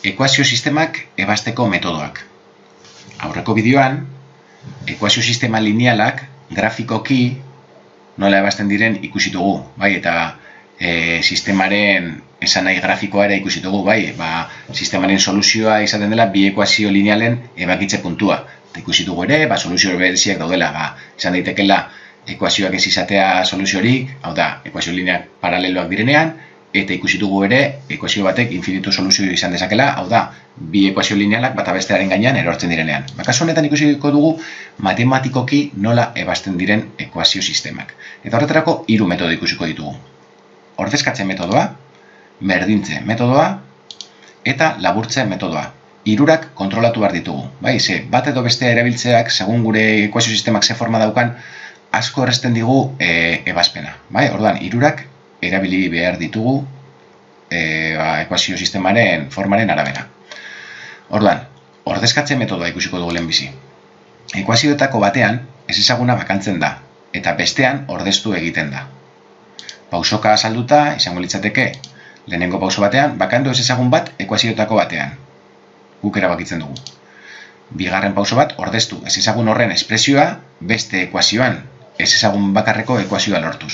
Ekuazio sistemak ebazteko metodoak. Aurreko bideoan, ekuazio sistema linealak grafikoki nola ebazten diren ikusi dugu, bai, eta sistemaren esanahi grafikoa ere ikusi dugu, bai, sistemaren soluzioa izaten dela bi ekuazio linealen ebakitze puntua. Eta ikusi dugu ere, soluzio bereziak daudela, izan daitekela ekuazioak ez izatea soluziorik, hau da, ekuazio lineak paraleloak direnean, eta ikusi dugu ere, ekuazio batek infinitu soluzio izan dezakela, hau da, bi ekuazio linealak bata bestearen gainean erortzen direnean. Kasu honetan ikusiko dugu matematikoki nola ebazten diren ekuazio sistemak. Eta horretarako 3 metodo ikusiko ditugu. Ordezkatze metodoa, berdintze metodoa, eta laburtze metodoa. 3 kontrolatu behar ditugu. Ze bat edo bestea erabiltzeak, segun gure ekuazio sistemak ze forma daukan, asko erresten digu ebazpena. Orduan, 3 erabili behar ditugu ekuazio sistemaren formaren arabera. Orduan, ordezkatze metodoa ikusiko dugu lehenbizi. Ekuazioetako batean ezezaguna bakantzen da, eta bestean ordeztu egiten da. Pausoka azalduta, izango litzateke, lehenengo pauso batean, bakandu ezezagun bat ekuazioetako batean. Guk erabakitzen dugu. Bigarren pauso bat, ordeztu ezezagun horren espresioa beste ekuazioan, ezezagun bakarreko ekuazioa lortuz.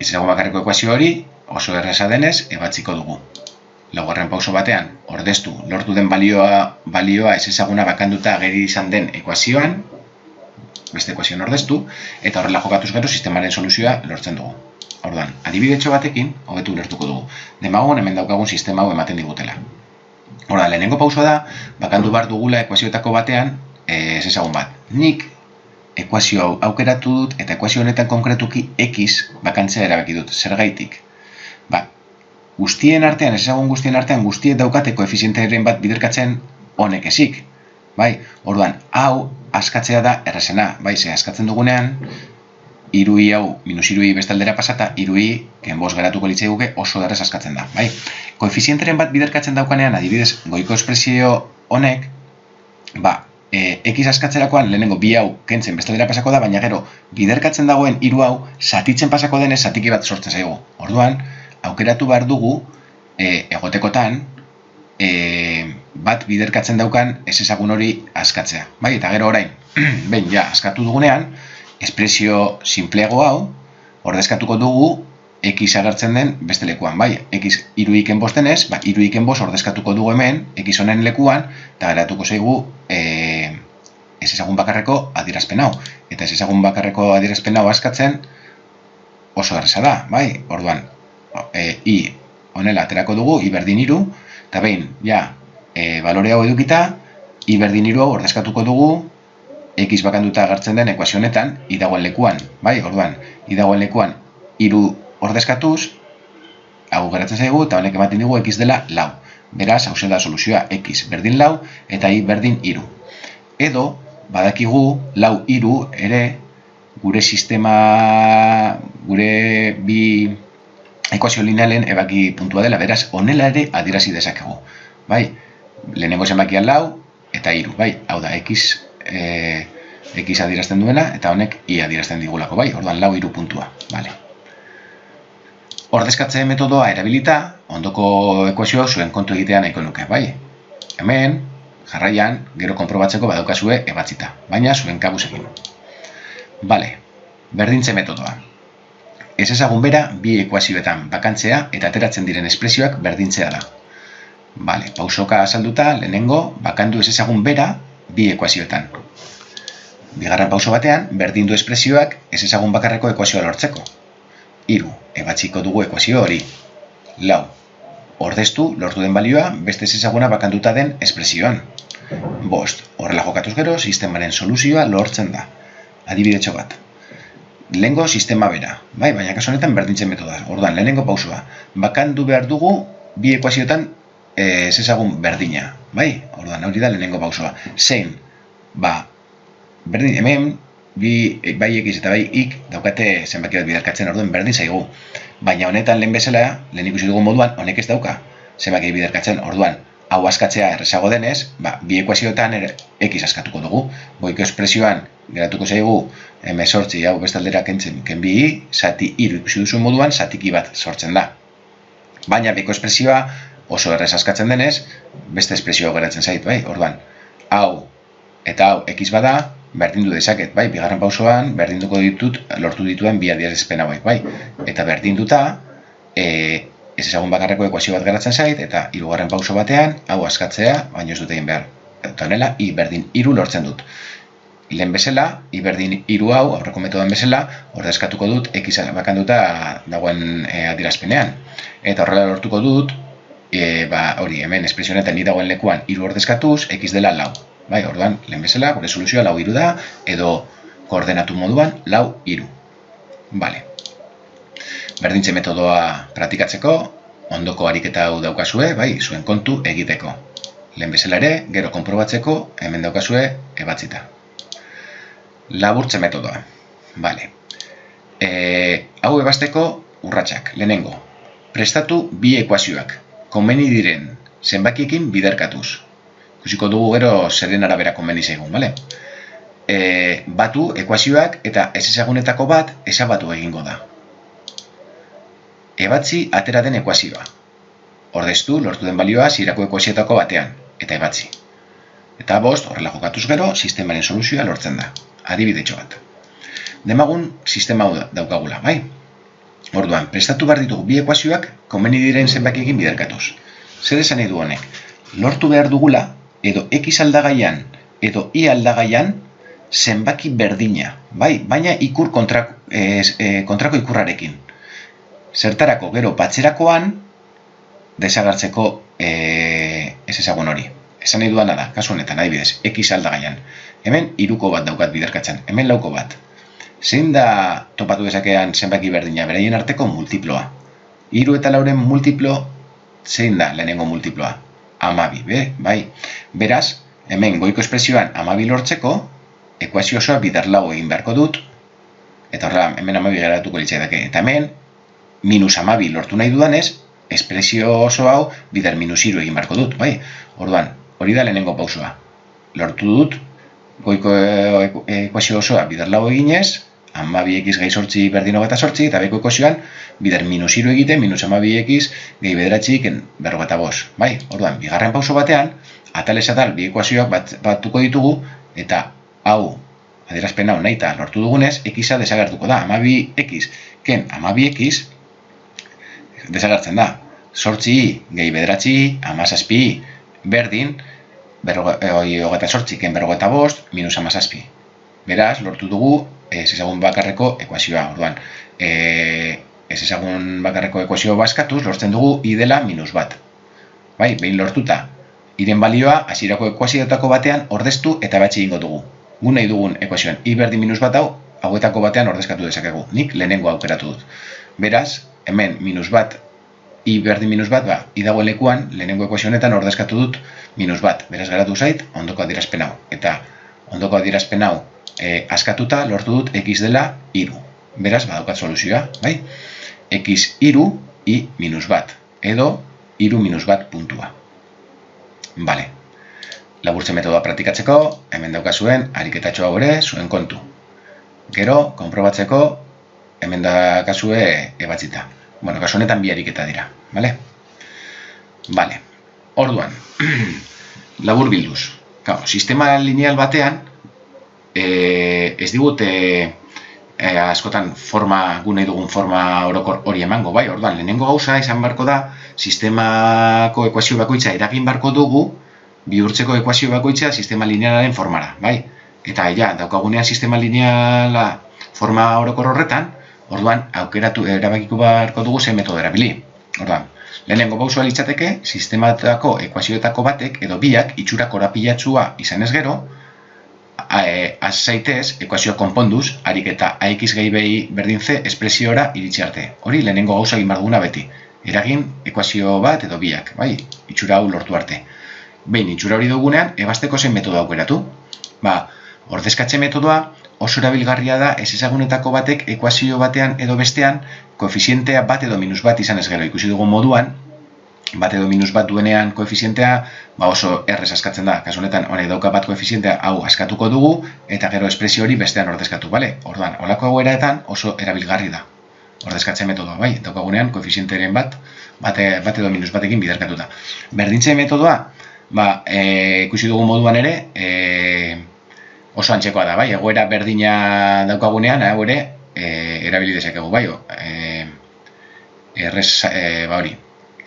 Ezezagun bakarreko ekuazio hori oso erraza denez ebatziko dugu. Laugarren pauso batean, ordeztu lortu den balioa ezezaguna bakanduta ageri izan den ekuazioan, beste ekuazioan ordeztu, eta horrela jokatuz gero sistemaren soluzioa lortzen dugu. Orduan, adibidetxo batekin hobetu lertuko dugu. Demagoan hemen daukagun sistema hau ematen digutela. Orduan, lehenengo pausoa da, bakandu behar dugula ekuazioetako batean ezezagun bat. Nik ekuazio hau aukeratu dut eta ekuazio honetan konkretuki x bakantzea erabaki dut. Zergaitik? Guztien artean, ezagun guztien artean, guztiek daukate koefizienteren bat biderkatzen honek ezik. Orduan, hau askatzea da errazena. Ze askatzen dugunean, 3i hau minus 3i bestaldera pasata, 3i kenboz geratuko litzaiguke oso erraz askatzen da. Koefizienteren bat biderkatzen daukanean, adibidez, goiko espresio honek, x askatzerakoan lehenengo bi hau kentzen bestaldera pasako da, baina gero biderkatzen dagoen 3 hau zatitzen pasako denez zatiki bat sortzen zaigu. Orduan, aukeratu behar dugu egotekotan bat biderkatzen daukan ezezagun hori askatzea. Eta gero orain, behin ja askatu dugunean, espresio simpleago hau ordezkatuko dugu x agertzen den beste lekuan. X 3i kenboz denez, 3i kenboz ordezkatuko dugu hemen x honen lekuan, eta geratuko zaigu ezezagun bakarreko adierazpen hau. Eta ezezagun bakarreko adierazpen hau askatzen oso erraza da. Orduan, i honela aterako dugu, i berdin 3, eta behin, balore hau edukita, i berdin 3 hau ordezkatuko dugu x bakanduta agertzen den ekuazio honetan, i dagoen lekuan. Orduan, i dagoen lekuan 3 ordezkatuz, hau geratzen zaigu, eta honek ematen digu x dela 4. Beraz, hau da soluzioa x berdin 4 eta i berdin 3. Edo, badakigu 4, 3 ere gure sistema, gure bi ekuazio linealen ebaki puntua dela, beraz, honela ere adierazi dezakegu. Lehenengo zenbakia 4 eta 3. Hau da, x adierazten duena, eta honek i adierazten digulako. Orduan, 4, 3 puntua. Ordezkatze metodoa erabilita, ondoko ekuazioa zuen kontu egitea nahiko nuke. Hemen, jarraian, gero konprobatzeko badaukazue ebatzita, baina zuen kabuz egin. Berdintze metodoa. Ezezagun bera bi ekuazioetan bakantzea eta ateratzen diren espresioak berdintzea da. Pausoka azalduta, lehenengo, bakandu ezezagun bera bi ekuazioetan. Bigarren pauso batean, berdindu espresioak ezezagun bakarreko ekuazioa lortzeko. 3, ebatziko dugu ekuazio hori. 4, ordeztu lortu den balioa beste ezezaguna bakanduta den espresioan. 5, horrela jokatuz gero, sistemaren soluzioa lortzen da. Adibidetxo bat. Lehengo sistema bera, baina kasu honetan berdintzen metoda. Orduan, lehenengo pausoa. Bakandu behar dugu bi ekuazioetan ezezagun berdina. Orduan, hori da lehenengo pausoa. Zein, berdin, hemen, bai x eta bai ik daukate zenbaki bat biderkatzen, orduan berdin zaigu. Baina honetan lehen bezala, lehen ikusi dugu moduan, honek ez dauka zenbaki biderkatzen, orduan, hau askatzea errezago denez, bi ekuazioetan x askatuko dugu. Goiko espresioan geratuko zaigu 18 hau bestaldera kentzen bi, zati 3 ikusi duzu moduan, zatiki bat sortzen da. Baina beko espresioa oso errez askatzen denez, beste espresio geratzen zait, bai? Orduan, hau eta hau x bada, berdindu dezaket, bai? Bigarren pausoan berdinduko ditut lortu dituen bi adierazpen hauek, bai? Eta berdinduta, ezezagun bakarreko ekuazio bat geratzen zait, eta hirugarren pauso batean, hau askatzea, baino ez dut egin behar. Eta honela, i berdin 3 lortzen dut. Lehen bezala, i berdin 3 hau, aurreko metodoan bezala, ordezkatuko dut x bakanduta dagoen adierazpenean. Eta horrela lortuko dut, hori, hemen espresio honetan i dagoen lekuan 3 ordezkatuz, x dela 4. Bai, orduan, lehen bezala, gure soluzioa 4 da, edo koordenatu moduan 4 Vale. Berdintze metodoa praktikatzeko, ondoko ariketa hau daukazue, bai, zuen kontu egiteko. Lehen bezala ere, gero konprobatzeko, hemen daukazue ebatzita. Laburtze metodoa. Vale. Hau ebazteko urratsak. Lehenengo, prestatu bi ekuazioak, komeni diren zenbakiekin biderkatuz. Ikusiko dugu gero zeren arabera komeni zaigun, bale? Batu ekuazioak eta ezezagunetako bat ezabatu egingo da. Ebatzi atera den ekuazioa. Ordeztu lortu den balioa zirako ekuazioetako batean, eta ebatzi. Eta 5, horrela jokatuz gero, sistemaren soluzioa lortzen da. Adibidetxo bat. Demagun sistema hau daukagula, bai? Orduan, prestatu behar ditugu bi ekuazioak komeni diren zenbakiekin biderkatuz. Zer esan nahi du honek? Lortu behar dugula, edo x aldagaian, edo y aldagaian, zenbaki berdina, bai? Baina ikur kontrako ikurrarekin. Zertarako, gero, batzerakoan, desagertzeko ezezagun hori. Esan nahi duana da, kasu honetan, adibidez, x aldagaian. Hemen 3ko bat daukat biderkatzen, hemen 4ko bat. Zein da topatu dezakean zenbaki berdina, beraien arteko multiploa. 3 eta 4-en multiplo, zein da lehenengo multiploa? 12, bai. Beraz, hemen goiko espresioan 12 lortzeko, ekuazio osoa bidar 4 egin beharko dut, eta horrela, hemen 12 geratuko litzaidake. Eta hemen, minus 12 lortu nahi dudanez, espresio oso hau bidar minus 3 egin beharko dut, bai. Orduan, hori da lehenengo pausoa. Lortu dut, goiko ekuazio osoa bidar 4 eginez, 12x gehi 8 berdin 28, eta beko ekuazioan bidar minus 3 egite, minus 12x gehi 9 45. Bai, orduan, bigarren pauso batean, atalez atal bi ekuazioak batuko ditugu, eta hau, adierazpen hau nahi eta lortu dugunez, x-a desagertuko da. 12x ken 12x desagertzen da. 8 gehi 9, 17 berdin, 28 ken 45 minus 17. Beraz, lortu dugu ezezagun bakarreko ekuazioa. Orduan, ezezagun bakarreko ekuazio bazkatuz, lortzen dugu i dela minus 1. Bai, behin lortuta, iren balioa hasierako ekuazioetako batean ordeztu eta batxe egingo dugu. Gu nahi dugun ekuazioan i berdin minus 1 hau, hauetako batean ordezkatu dezakegu. Nik lehenengo aukeratu dut. Beraz, hemen minus 1, i berdin minus 1, i dagoen lekuan, lehenengo ekuazio honetan ordezkatu dut minus 1. Beraz, geratu zait, ondoko adierazpen hau. Eta ondoko adierazpen hau askatuta lortu dut x dela 3. Beraz, badaukat soluzioa, bai? X 3, i minus 1. Edo, 3 minus 1 puntua. Bale. Laburtze metodoa praktikatzeko, hemen daukazuen ariketatxo hau ere, zuen kontu. Gero, konprobatzeko, hemen daukazue ebatzita. Bueno, kasu honetan bi ariketa dira, bale? Bale. Orduan, labur bilduz. Sistema lineal batean, ez digut askotan gu nahi dugun forma orokor hori emango, bai? Orduan, lehenengo gauza izan barko da, sistemako ekuazio bakoitza eragin barko dugu, bihurtzeko ekuazio bakoitza sistema linealaren formara, bai? Eta ja, daukagunean sistema lineala forma orokor horretan, orduan, aukeratu erabakiko barko dugu zen metodo erabili. Orduan, lehenengo pausua litzateke, sistematako ekuazioetako batek edo biak itxura korapilatsua izanez gero, az zaitez, ekuazioa konponduz, harik eta ax gehi behi berdin z espresiora iritsi arte. Hori lehenengo gauza egin barduguna beti. Eragin ekuazio bat edo biak, bai, itxura hau lortu arte. Behin itxura hori dugunean, ebazteko zein metodo aukeratu. Ordezkatze metodoa oso erabilgarria da ezezagunetako batek ekuazio batean edo bestean koefizientea bat edo minus bat izan ez gero. Ikusi dugun moduan, bat edo minus bat duenean koefizientea oso errez askatzen da. Kasu honetan, honek dauka bat koefizientea hau askatuko dugu eta gero espresio hori bestean ordezkatu, bale? Orduan, holako egoeraetan oso erabilgarri da. ordezkatze metodoa, bai, daukagunean koefizienteren bat edo minus batekin biderkatuta. Berdintze metodoa, ikusi dugun moduan ere, oso antzekoa da, bai, egoera berdina daukagunean, hau ere, erabili dezakegu, bai, hori,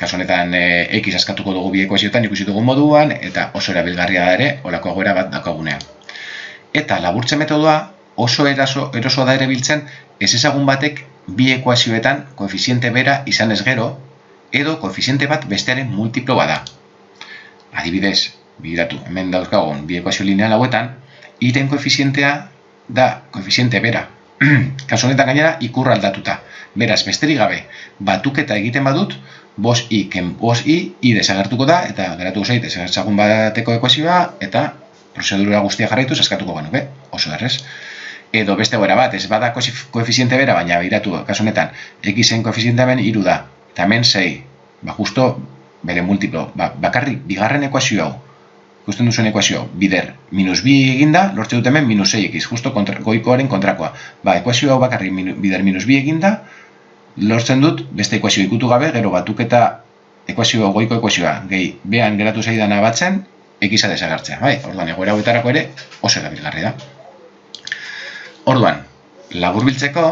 kasu honetan X askatuko dugu bi ekuazioetan ikusi dugun moduan, eta oso erabilgarria da ere, olako egoera bat daukagunean. Eta laburtze metodoa oso erosoa da ere biltzen, ez ezagun batek bi ekuazioetan koefiziente bera izan ez gero, edo koefiziente bat bestearen multiplo bada. Adibidez, begiratu, hemen dauzkagun bi ekuazio lineal hauetan, iren koefizientea da koefiziente bera. Kasu honetan gainera ikurra aldatuta. Beraz, besterik gabe, batuketa egiten badut, bos i ken bos i desagertuko da, eta geratuko zait desagertzagun bateko ekuazioa, eta prozedura guztia jarraitu eskatuko genuke, oso errez. Edo beste goera bat, ez bada koefiziente bera, baina begiratu, kasu honetan, x-en koefizientea hemen 3 da, eta hemen 6, justo bere multiplo, bakarrik bigarren ekuazio hau, ikusten duzuen ekuazio, bider minus 2 eginda, lortze dut hemen minus 6x, justo goikoaren kontrakoa. Ekuazio hau bakarrik bider minus 2 eginda, lortzen dut beste ekuazio ikutu gabe, gero batuketa ekuazio goiko ekuazioa, gehi behan geratu zaidana batzen, x-a desagertzea. Orduan, egoera hauetarako ere oso erabilgarri da. Orduan, laburbiltzeko,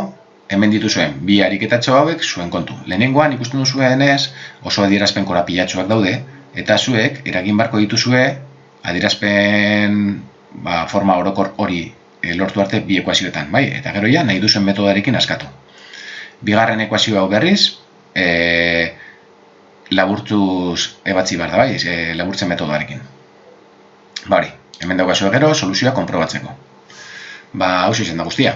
hemen dituzuen bi ariketatxo hauek zuen kontu. Lehenengoan ikusten duzuenez oso adierazpen korapilatsuak daude, eta zuek eragin barko dituzue adierazpen forma orokor hori lortu arte bi ekuazioetan, eta gero ja nahi duzuen metodarekin askatu. Bigarren ekuazio hau berriz, laburtuz ebatzi behar da, laburtzen metodarekin. Hemen daukazue gero soluzioa konprobatzeko. Hau izan da guztia.